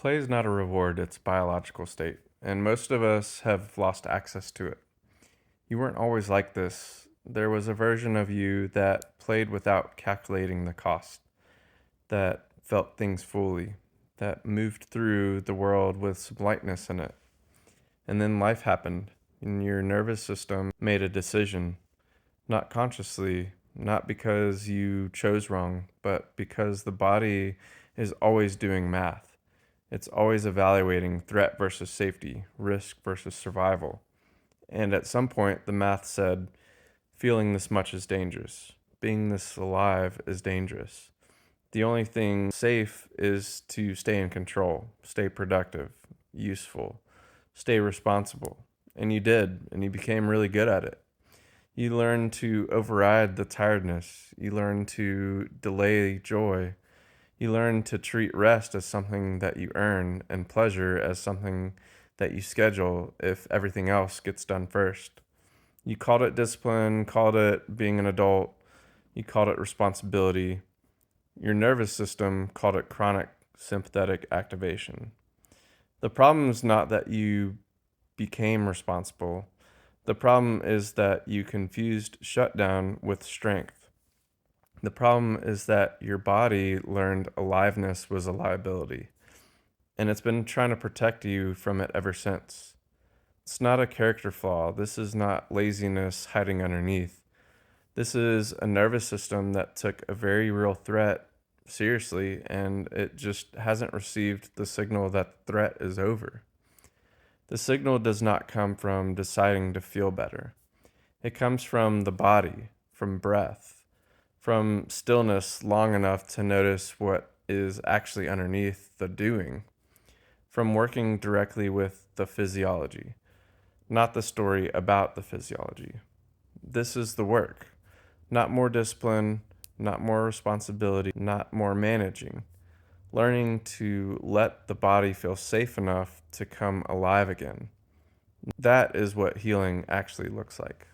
Play is not a reward, it's a biological state, and most of us have lost access to it. You weren't always like this. There was a version of you that played without calculating the cost, that felt things fully, that moved through the world with some lightness in it. And then life happened, and your nervous system made a decision, not consciously, not because you chose wrong, but because the body is always doing math. It's always evaluating threat versus safety, risk versus survival. And at some point, the math said, feeling this much is dangerous. Being this alive is dangerous. The only thing safe is to stay in control, stay productive, useful, stay responsible. And you did, and you became really good at it. You learned to override the tiredness. You learned to delay joy. You learn to treat rest as something that you earn and pleasure as something that you schedule if everything else gets done first. You called it discipline, called it being an adult, you called it responsibility. Your nervous system called it chronic sympathetic activation. The problem is not that you became responsible. The problem is that you confused shutdown with strength. The problem is that your body learned aliveness was a liability, and it's been trying to protect you from it ever since. It's not a character flaw. This is not laziness hiding underneath. This is a nervous system that took a very real threat seriously, and it just hasn't received the signal that the threat is over. The signal does not come from deciding to feel better. It comes from the body, from breath, from stillness long enough to notice what is actually underneath the doing, from working directly with the physiology, not the story about the physiology. This is the work, not more discipline, not more responsibility, not more managing. Learning to let the body feel safe enough to come alive again. That is what healing actually looks like.